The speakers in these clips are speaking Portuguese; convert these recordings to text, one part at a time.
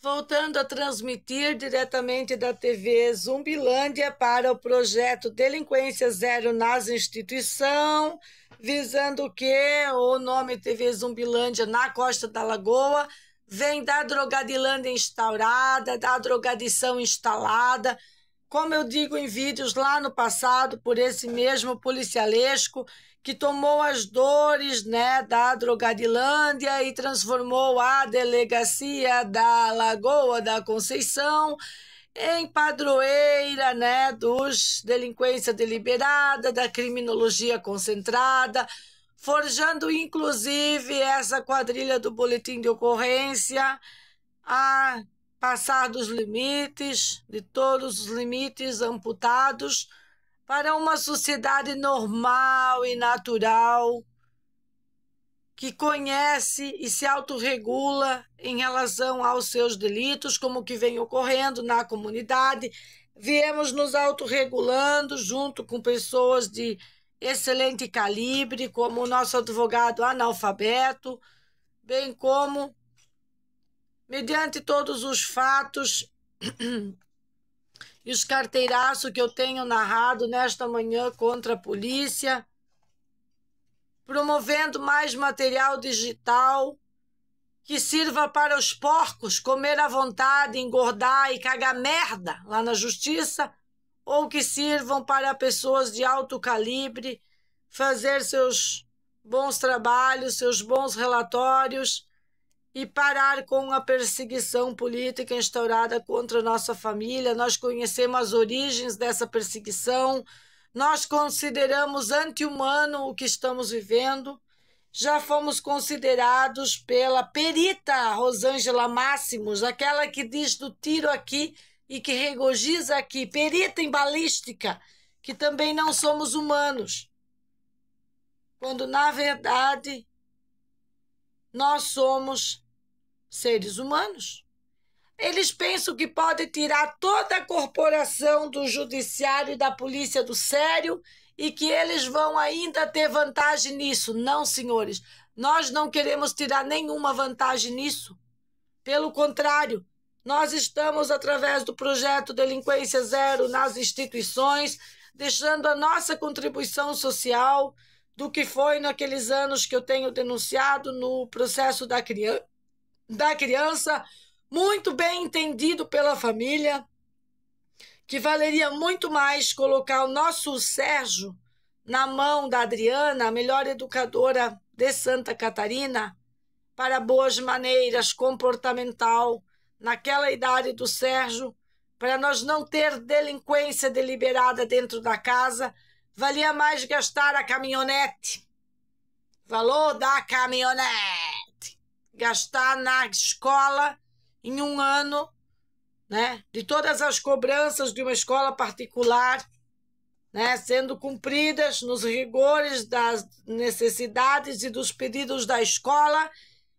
Voltando a transmitir diretamente da TV Zumbilândia para o projeto Delinquência Zero nas Instituições, visando que o nome TV Zumbilândia na Costa da Lagoa vem da drogadilândia instaurada, da drogadição instalada, como eu digo em vídeos lá no passado, por esse mesmo policialesco que tomou as dores, né, da drogadilândia e transformou a delegacia da Lagoa da Conceição em padroeira, né, dos delinquência deliberada, da criminologia concentrada, forjando inclusive essa quadrilha do boletim de ocorrência a passar dos limites, de todos os limites amputados, para uma sociedade normal e natural, que conhece e se autorregula em relação aos seus delitos, como que vem ocorrendo na comunidade. Viemos nos autorregulando junto com pessoas de excelente calibre, como o nosso advogado analfabeto, bem como mediante todos os fatos e os carteiraços que eu tenho narrado nesta manhã contra a polícia, promovendo mais material digital que sirva para os porcos comer à vontade, engordar e cagar merda lá na justiça, ou que sirvam para pessoas de alto calibre fazer seus bons trabalhos, seus bons relatórios, e parar com a perseguição política instaurada contra a nossa família. Nós conhecemos as origens dessa perseguição, nós consideramos anti-humano o que estamos vivendo, já fomos considerados pela perita Rosângela Máximos, aquela que diz do tiro aqui e que regozija aqui, perita em balística, que também não somos humanos, quando na verdade nós somos seres humanos. Eles pensam que pode tirar toda a corporação do judiciário e da polícia do sério e que eles vão ainda ter vantagem nisso. Não, senhores, nós não queremos tirar nenhuma vantagem nisso. Pelo contrário, nós estamos, através do projeto Delinquência Zero nas Instituições, deixando a nossa contribuição social do que foi naqueles anos que eu tenho denunciado no processo da criança, muito bem entendido pela família, que valeria muito mais colocar o nosso Sérgio na mão da Adriana, a melhor educadora de Santa Catarina, para boas maneiras, comportamental, naquela idade do Sérgio, para nós não ter delinquência deliberada dentro da casa. Valia mais gastar a caminhonete, valor da caminhonete, gastar na escola em um ano, né, de todas as cobranças de uma escola particular, né, sendo cumpridas nos rigores das necessidades e dos pedidos da escola,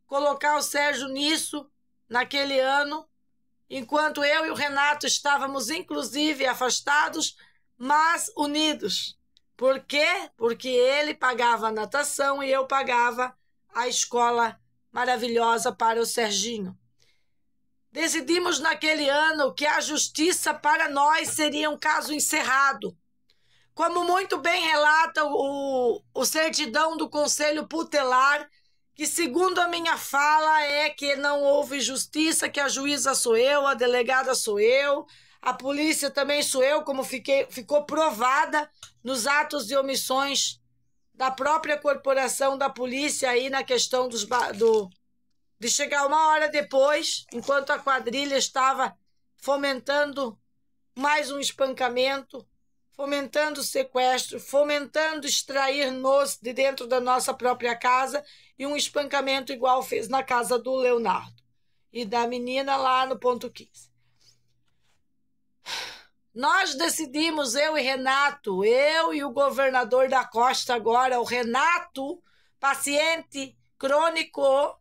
colocar o Sérgio nisso naquele ano, enquanto eu e o Renato estávamos inclusive afastados, mas unidos. Por quê? Porque ele pagava a natação e eu pagava a escola maravilhosa para o Serginho. Decidimos naquele ano que a justiça para nós seria um caso encerrado. Como muito bem relata o certidão do Conselho Tutelar, que segundo a minha fala é que não houve justiça, que a juíza sou eu, a delegada sou eu, a polícia também sou eu, como ficou provada nos atos de omissões da própria corporação da polícia aí na questão de chegar uma hora depois, enquanto a quadrilha estava fomentando mais um espancamento, fomentando sequestro, fomentando extrair-nos de dentro da nossa própria casa, e um espancamento igual fez na casa do Leonardo e da menina lá no ponto 15. Nós decidimos, eu e Renato, eu e o governador da Costa agora, o Renato, paciente crônico,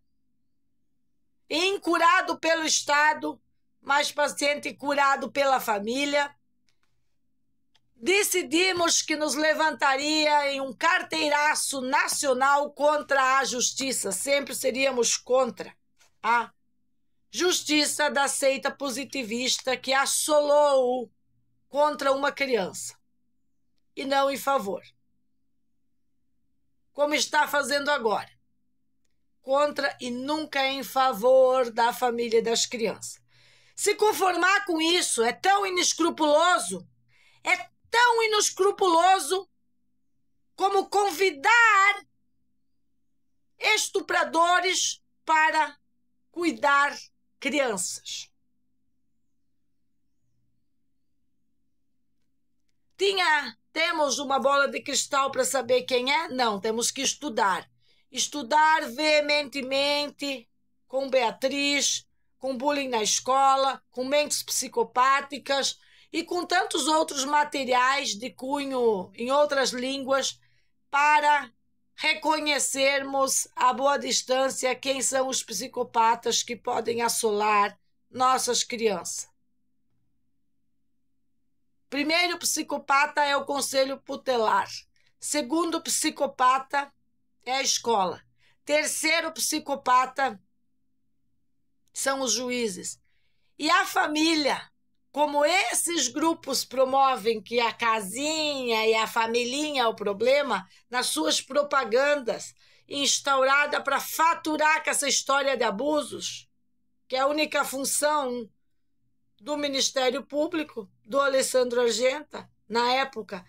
incurado pelo Estado, mas paciente curado pela família, decidimos que nos levantaria em um carteiraço nacional contra a justiça. Sempre seríamos contra a justiça da seita positivista que assolou contra uma criança e não em favor, como está fazendo agora, contra e nunca em favor da família e das crianças. Se conformar com isso é tão inescrupuloso como convidar estupradores para cuidar crianças. Temos uma bola de cristal para saber quem é? Não, temos que estudar. Estudar veementemente com Beatriz, com bullying na escola, com mentes psicopáticas e com tantos outros materiais de cunho em outras línguas para reconhecermos a boa distância quem são os psicopatas que podem assolar nossas crianças. Primeiro psicopata é o conselho tutelar. Segundo psicopata é a escola. Terceiro psicopata são os juízes. E a família, como esses grupos promovem que a casinha e a familhinha é o problema, nas suas propagandas, instaurada para faturar com essa história de abusos, que é a única função do Ministério Público, do Alessandro Argenta, na época,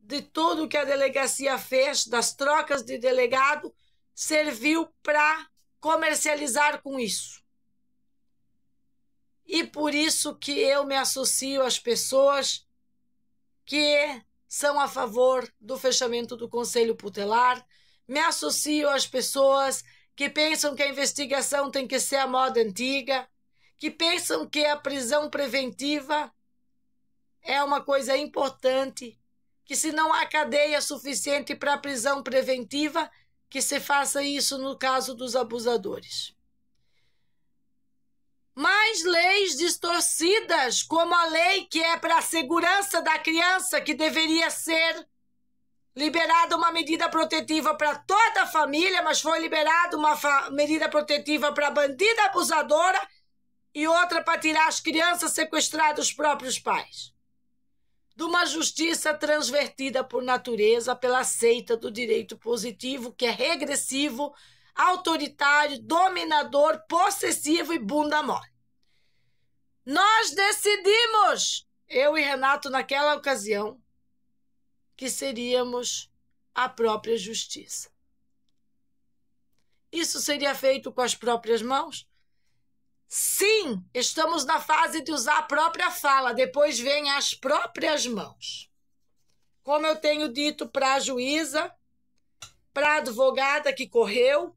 de tudo que a delegacia fez, das trocas de delegado, serviu para comercializar com isso. E por isso que eu me associo às pessoas que são a favor do fechamento do Conselho Tutelar, me associo às pessoas que pensam que a investigação tem que ser a moda antiga, que pensam que a prisão preventiva é uma coisa importante, que se não há cadeia suficiente para a prisão preventiva, que se faça isso no caso dos abusadores. Mais leis distorcidas, como a lei que é para a segurança da criança, que deveria ser liberada uma medida protetiva para toda a família, mas foi liberada uma medida protetiva para a bandida abusadora e outra para tirar as crianças sequestradas dos próprios pais. De uma justiça transvertida por natureza pela seita do direito positivo, que é regressivo, autoritário, dominador, possessivo e bunda mole. Nós decidimos, eu e Renato naquela ocasião, que seríamos a própria justiça. Isso seria feito com as próprias mãos? Sim, estamos na fase de usar a própria fala, depois vem as próprias mãos. Como eu tenho dito para a juíza, para a advogada que correu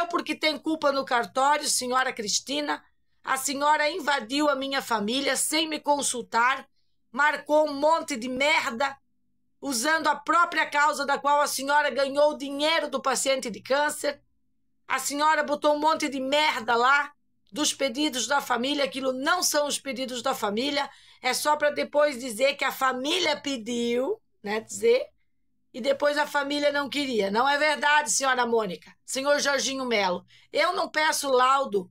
porque tem culpa no cartório, senhora Cristina, a senhora invadiu a minha família sem me consultar, marcou um monte de merda, usando a própria causa da qual a senhora ganhou o dinheiro do paciente de câncer. A senhora botou um monte de merda lá, dos pedidos da família, aquilo não são os pedidos da família, é só para depois dizer que a família pediu, né, dizer, e depois a família não queria. Não é verdade, senhora Mônica, senhor Jorginho Melo. Eu não peço laudo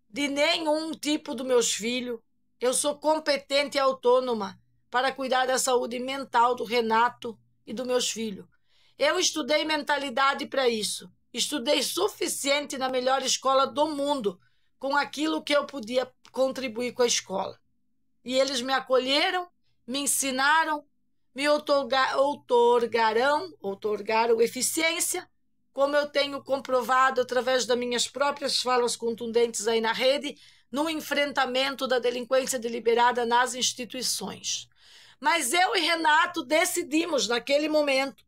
de nenhum tipo dos meus filhos. Eu sou competente e autônoma para cuidar da saúde mental do Renato e dos meus filhos. Eu estudei mentalidade para isso. Estudei suficiente na melhor escola do mundo, com aquilo que eu podia contribuir com a escola. E eles me acolheram, me ensinaram, me outorgaram eficiência, como eu tenho comprovado através das minhas próprias falas contundentes aí na rede, no enfrentamento da delinquência deliberada nas instituições. Mas eu e Renato decidimos naquele momento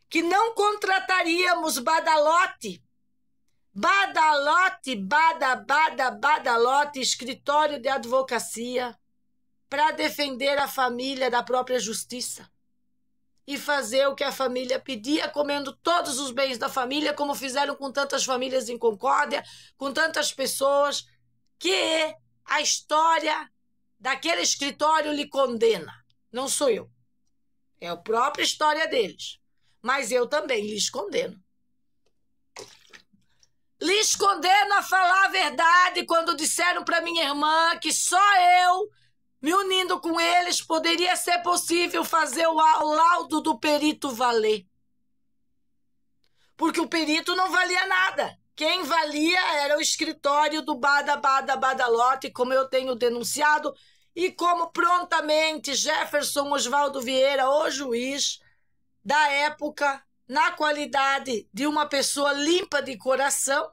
que não contrataríamos badalote, escritório de advocacia, para defender a família da própria justiça e fazer o que a família pedia, comendo todos os bens da família, como fizeram com tantas famílias em Concórdia, com tantas pessoas, que a história daquele escritório lhe condena. Não sou eu. É a própria história deles. Mas eu também lhes condeno. lhes condeno a falar a verdade quando disseram para minha irmã que só eu, me unindo com eles, poderia ser possível fazer o laudo do perito valer. Porque o perito não valia nada. Quem valia era o escritório do Badalote, como eu tenho denunciado, e como prontamente Jefferson Oswaldo Vieira, o juiz da época, na qualidade de uma pessoa limpa de coração,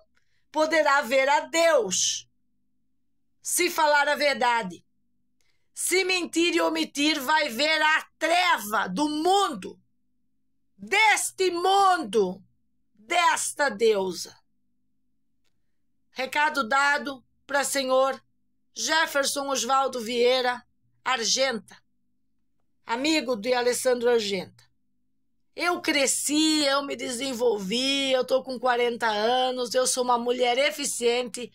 poderá ver a Deus se falar a verdade. Se mentir e omitir, vai ver a treva do mundo, deste mundo, desta deusa. Recado dado para senhor Jefferson Oswaldo Vieira Argenta, amigo de Alessandro Argenta. Eu cresci, eu me desenvolvi, eu estou com 40 anos, eu sou uma mulher eficiente,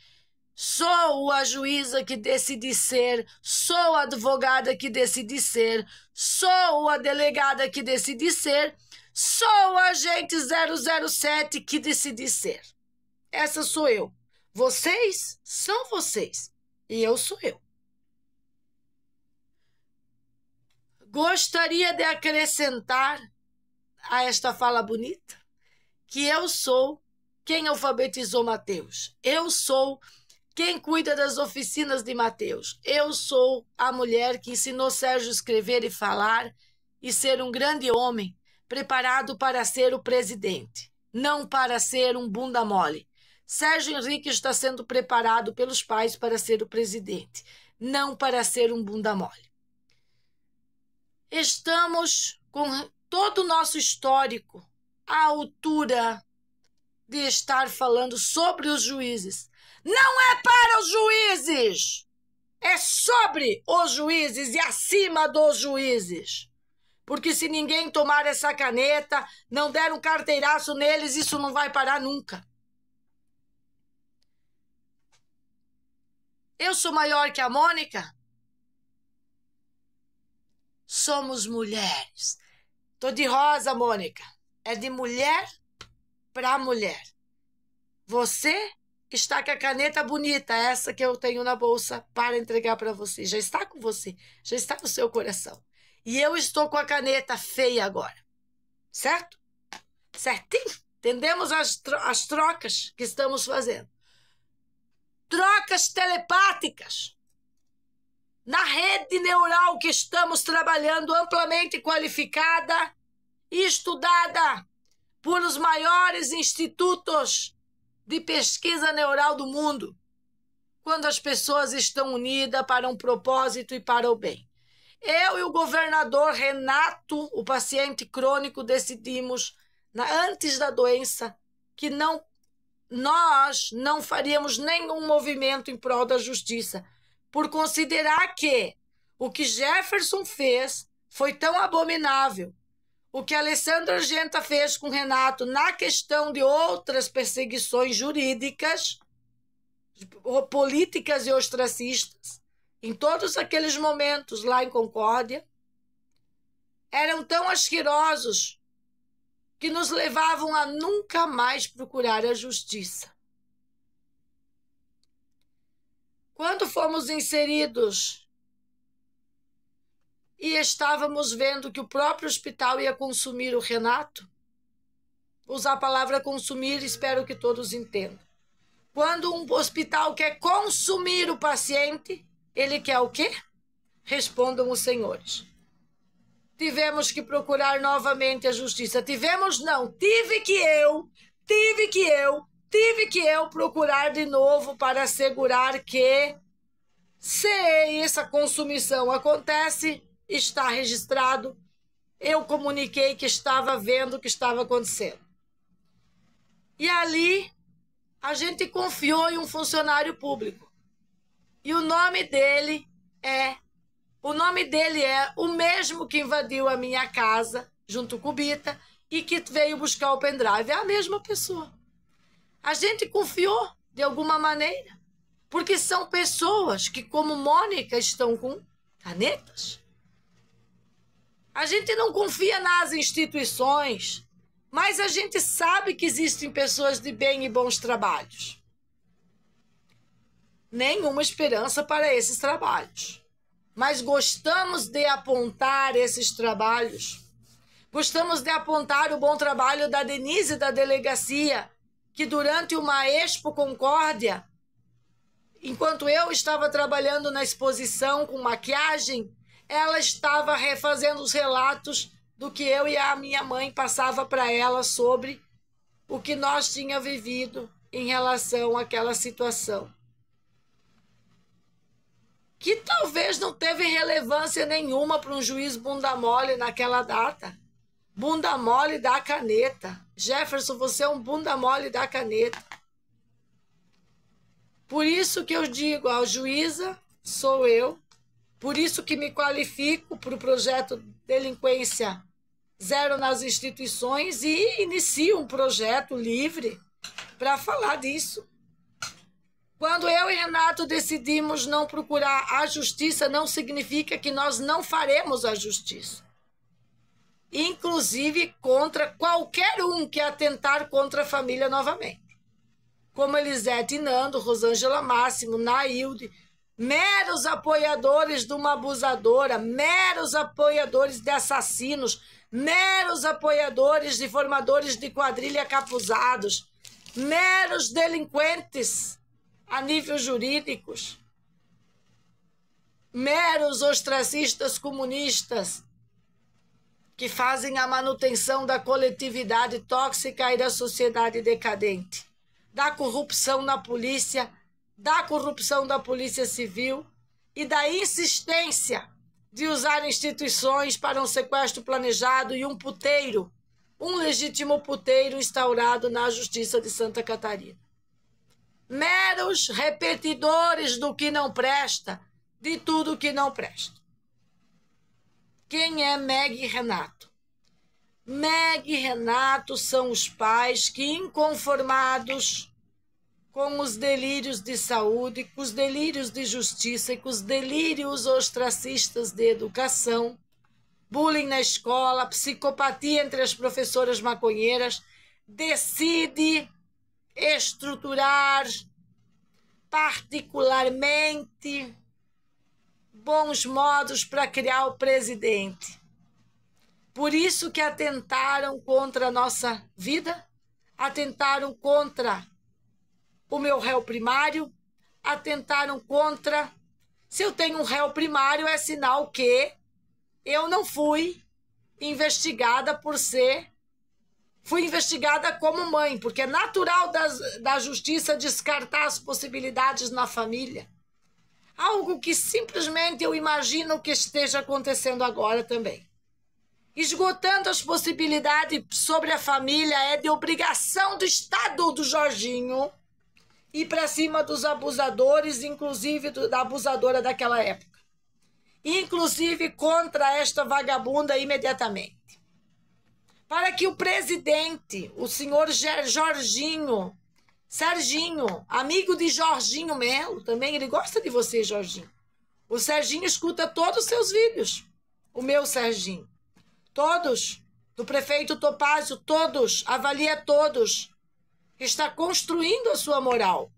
sou a juíza que decidi ser, sou a advogada que decidi ser, sou a delegada que decidi ser, sou o agente 007 que decidi ser. Essa sou eu. Vocês são vocês e eu sou eu. Gostaria de acrescentar a esta fala bonita que eu sou quem alfabetizou Mateus. Eu sou quem cuida das oficinas de Mateus. Eu sou a mulher que ensinou Sérgio a escrever e falar e ser um grande homem preparado para ser o presidente, não para ser um bunda mole. Sérgio Henrique está sendo preparado pelos pais para ser o presidente, não para ser um bunda mole. Estamos com todo o nosso histórico à altura de estar falando sobre os juízes. Não é para os juízes, é sobre os juízes e acima dos juízes. Porque se ninguém tomar essa caneta, não der um carteiraço neles, isso não vai parar nunca. Eu sou maior que a Mônica? Somos mulheres. Tô de rosa, Mônica. É de mulher para mulher. Você está com a caneta bonita, essa que eu tenho na bolsa para entregar para você. Já está com você, já está no seu coração. E eu estou com a caneta feia agora. Certo? Certinho? Entendemos as trocas que estamos fazendo. Trocas telepáticas. Na rede neural que estamos trabalhando, amplamente qualificada e estudada por os maiores institutos de pesquisa neural do mundo, quando as pessoas estão unidas para um propósito e para o bem. Eu e o governador Renato, o paciente crônico, decidimos, antes da doença, que nós não faríamos nenhum movimento em prol da justiça, por considerar que o que Jefferson fez foi tão abominável. O que Alessandro Argenta fez com Renato na questão de outras perseguições jurídicas, políticas e ostracistas, em todos aqueles momentos lá em Concórdia, eram tão asquerosos que nos levavam a nunca mais procurar a justiça. Quando fomos inseridos e estávamos vendo que o próprio hospital ia consumir o Renato, usar a palavra consumir, espero que todos entendam. Quando um hospital quer consumir o paciente, ele quer o quê? Respondam os senhores. Tivemos que procurar novamente a justiça. Tive que eu procurar de novo para assegurar que, se essa consumição acontece, está registrado. Eu comuniquei que estava vendo o que estava acontecendo. E ali, a gente confiou em um funcionário público. E o nome dele é o mesmo que invadiu a minha casa, junto com o Bita, e que veio buscar o pendrive. É a mesma pessoa. A gente confiou de alguma maneira, porque são pessoas que, como Mônica, estão com canetas. A gente não confia nas instituições, Mas a gente sabe que existem pessoas de bem e bons trabalhos. Nenhuma esperança para esses trabalhos. Mas gostamos de apontar esses trabalhos. Gostamos de apontar o bom trabalho da Denise da delegacia, que durante uma Expo Concórdia, enquanto eu estava trabalhando na exposição com maquiagem, ela estava refazendo os relatos do que eu e a minha mãe passava para ela sobre o que nós tínhamos vivido em relação àquela situação. Que talvez não teve relevância nenhuma para um juiz bunda mole naquela data. Bunda mole da caneta. Jefferson, você é um bunda mole da caneta. Por isso que eu digo, a juíza sou eu. Por isso que me qualifico para o projeto Delinquência Zero nas Instituições e inicio um projeto livre para falar disso. Quando eu e Renato decidimos não procurar a justiça, não significa que nós não faremos a justiça. Inclusive contra qualquer um que atentar contra a família novamente. Como Elisete Nando, Rosângela Máximo, Nailde, meros apoiadores de uma abusadora, meros apoiadores de assassinos, meros apoiadores de formadores de quadrilha capuzados, meros delinquentes a nível jurídicos, meros ostracistas comunistas que fazem a manutenção da coletividade tóxica e da sociedade decadente, da corrupção na polícia, da corrupção da polícia civil e da insistência de usar instituições para um sequestro planejado e um puteiro, um legítimo puteiro instaurado na Justiça de Santa Catarina. Meros repetidores do que não presta, de tudo que não presta. Quem é Meg e Renato? Meg e Renato são os pais que, inconformados com os delírios de saúde, com os delírios de justiça e com os delírios ostracistas de educação, bullying na escola, psicopatia entre as professoras maconheiras, decide estruturar particularmente bons modos para criar o presidente. Por isso que atentaram contra a nossa vida, atentaram contra o meu réu primário, atentaram contra... Se eu tenho um réu primário, é sinal que eu não fui investigada por ser... Fui investigada como mãe, porque é natural da justiça descartar as possibilidades na família. Algo que simplesmente eu imagino que esteja acontecendo agora também. Esgotando as possibilidades sobre a família, é de obrigação do Estado do Jorginho ir para cima dos abusadores, inclusive da abusadora daquela época. Inclusive contra esta vagabunda imediatamente. Para que o presidente, o senhor Jorginho, Serginho, amigo de Jorginho Melo, também ele gosta de você, Jorginho. O Serginho escuta todos os seus vídeos. O meu Serginho. Todos. Do prefeito Topázio, todos. Avalia todos. Está construindo a sua moral.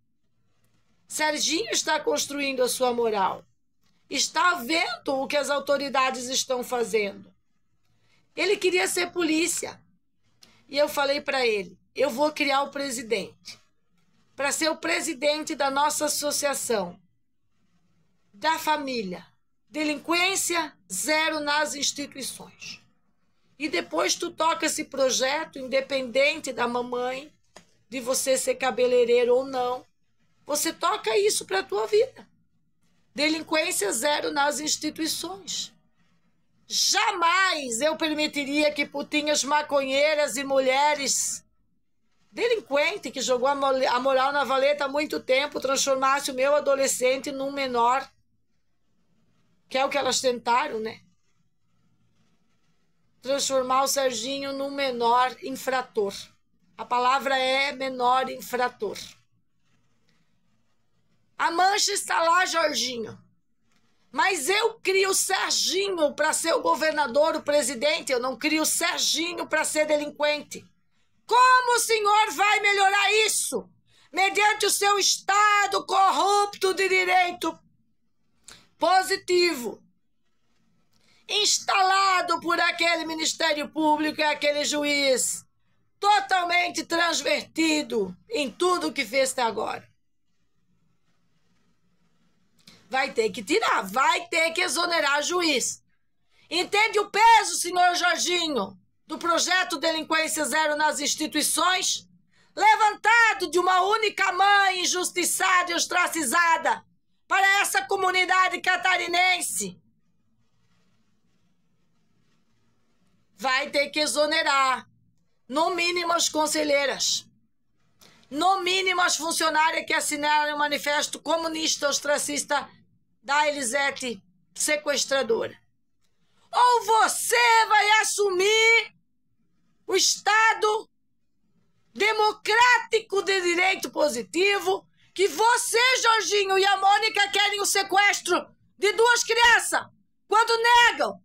Serginho está construindo a sua moral. Está vendo o que as autoridades estão fazendo. Ele queria ser polícia. E eu falei para ele, eu vou criar o presidente. Para ser o presidente da nossa associação. Da família. Delinquência zero nas instituições. E depois tu toca esse projeto, independente da mamãe, de você ser cabeleireiro ou não. Você toca isso para a tua vida. Delinquência zero nas instituições. Jamais eu permitiria que putinhas maconheiras e mulheres delinquentes que jogou a moral na valeta há muito tempo transformasse o meu adolescente num menor, que é o que elas tentaram, né? Transformar o Serginho num menor infrator. A palavra é menor infrator. A mancha está lá, Jorginho. Mas eu crio o Serginho para ser o governador, o presidente. Eu não crio o Serginho para ser delinquente. Como o senhor vai melhorar isso? Mediante o seu Estado corrupto de direito positivo, instalado por aquele Ministério Público e aquele juiz totalmente transvertido em tudo que fez até agora. Vai ter que tirar, vai ter que exonerar juiz. Entende o peso, senhor Jorginho, do projeto Delinquência Zero nas instituições? Levantado de uma única mãe injustiçada e ostracizada para essa comunidade catarinense. Vai ter que exonerar, no mínimo, as conselheiras, no mínimo as funcionárias que assinaram o manifesto comunista ostracista da Elisete sequestradora. Ou você vai assumir o Estado democrático de direito positivo, que você, Jorginho, e a Mônica querem o sequestro de 2 crianças, quando negam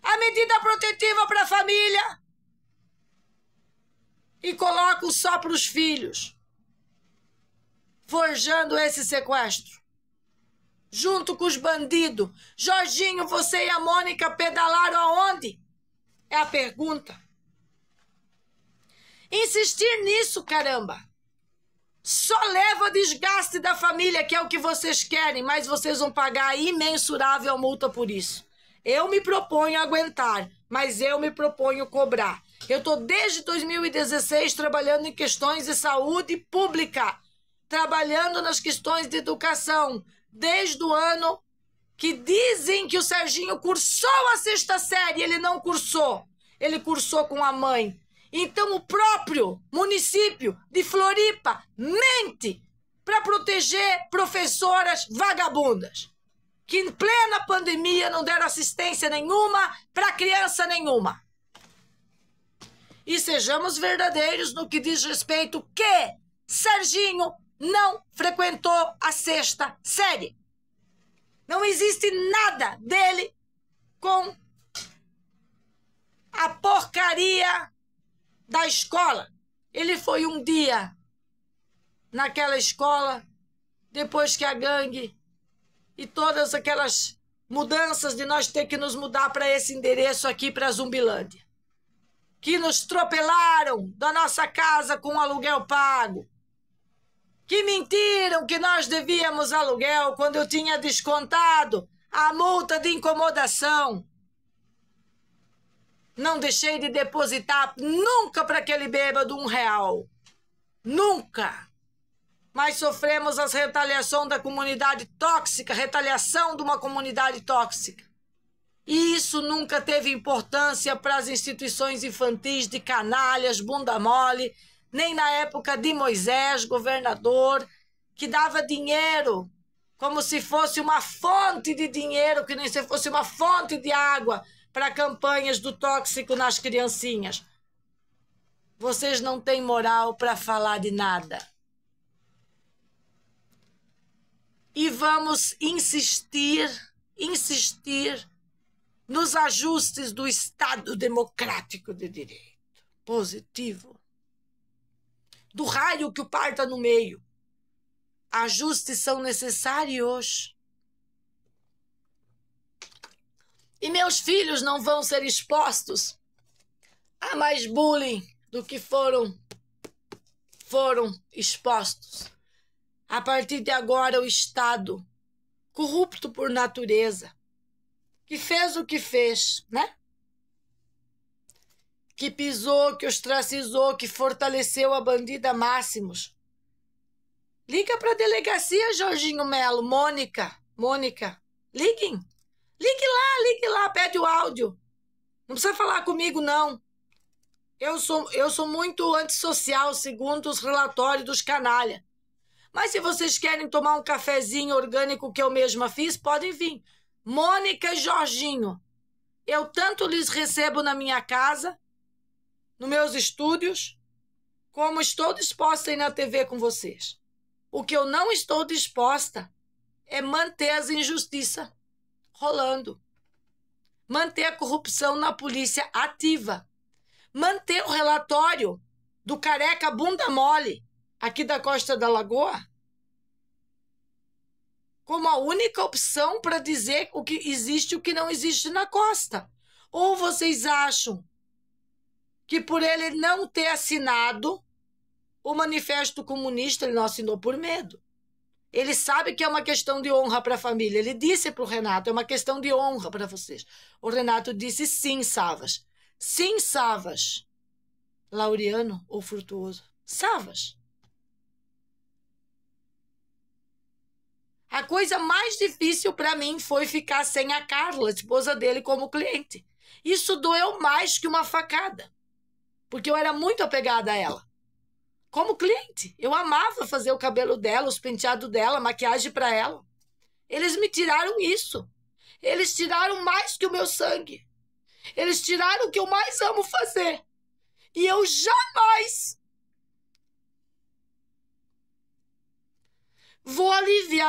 a medida protetiva para a família e colocam só para os filhos, forjando esse sequestro. Junto com os bandidos. Jorginho, você e a Mônica pedalaram aonde? É a pergunta. Insistir nisso, caramba, só leva a desgaste da família, que é o que vocês querem, mas vocês vão pagar a imensurável multa por isso. Eu me proponho aguentar, mas eu me proponho cobrar. Eu estou desde 2016 trabalhando em questões de saúde pública, trabalhando nas questões de educação, desde o ano que dizem que o Serginho cursou a 6ª série. Ele não cursou, ele cursou com a mãe. Então o próprio município de Floripa mente para proteger professoras vagabundas, que em plena pandemia não deram assistência nenhuma para criança nenhuma. E sejamos verdadeiros no que diz respeito que Serginho não frequentou a 6ª série. Não existe nada dele com a porcaria da escola. Ele foi um dia naquela escola, depois que a gangue e todas aquelas mudanças de nós ter que nos mudar para esse endereço aqui, para Zumbilândia, que nos atropelaram da nossa casa com aluguel pago, que mentiram que nós devíamos aluguel quando eu tinha descontado a multa de incomodação. Não deixei de depositar nunca para aquele bêbado R$1. Nunca. Mas sofremos as retaliação da comunidade tóxica, retaliação de uma comunidade tóxica. E isso nunca teve importância para as instituições infantis de canalhas, bunda mole, nem na época de Moisés, governador, que dava dinheiro como se fosse uma fonte de dinheiro, que nem se fosse uma fonte de água para campanhas do tóxico nas criancinhas. Vocês não têm moral para falar de nada. E vamos insistir nos ajustes do Estado democrático de direito positivo, do raio que o parta no meio. Ajustes são necessários. E meus filhos não vão ser expostos a mais bullying do que foram expostos. A partir de agora, o Estado, corrupto por natureza, que fez o que fez, né? Que pisou, que ostracizou, que fortaleceu a bandida Máximos. Liga para a delegacia, Jorginho Melo, Mônica, liguem. Ligue lá, pede o áudio. Não precisa falar comigo, não. Eu sou muito antissocial, segundo os relatórios dos canalha. Mas se vocês querem tomar um cafezinho orgânico que eu mesma fiz, podem vir. Mônica e Jorginho, eu tanto lhes recebo na minha casa, nos meus estúdios, como estou disposta a ir na TV com vocês. O que eu não estou disposta é manter as injustiças rolando, manter a corrupção na polícia ativa, manter o relatório do careca bunda mole aqui da Costa da Lagoa como a única opção para dizer o que existe e o que não existe na costa? Ou vocês acham que por ele não ter assinado o Manifesto Comunista, ele não assinou por medo? Ele sabe que é uma questão de honra para a família. Ele disse para o Renato, é uma questão de honra para vocês. O Renato disse, sim, Savas. Sim, Savas. Laureano ou Frutuoso? Savas. A coisa mais difícil para mim foi ficar sem a Carla, esposa dele, como cliente. Isso doeu mais que uma facada, porque eu era muito apegada a ela. Como cliente, eu amava fazer o cabelo dela, os penteados dela, a maquiagem para ela. Eles me tiraram isso. Eles tiraram mais que o meu sangue. Eles tiraram o que eu mais amo fazer. E eu jamais vou aliviar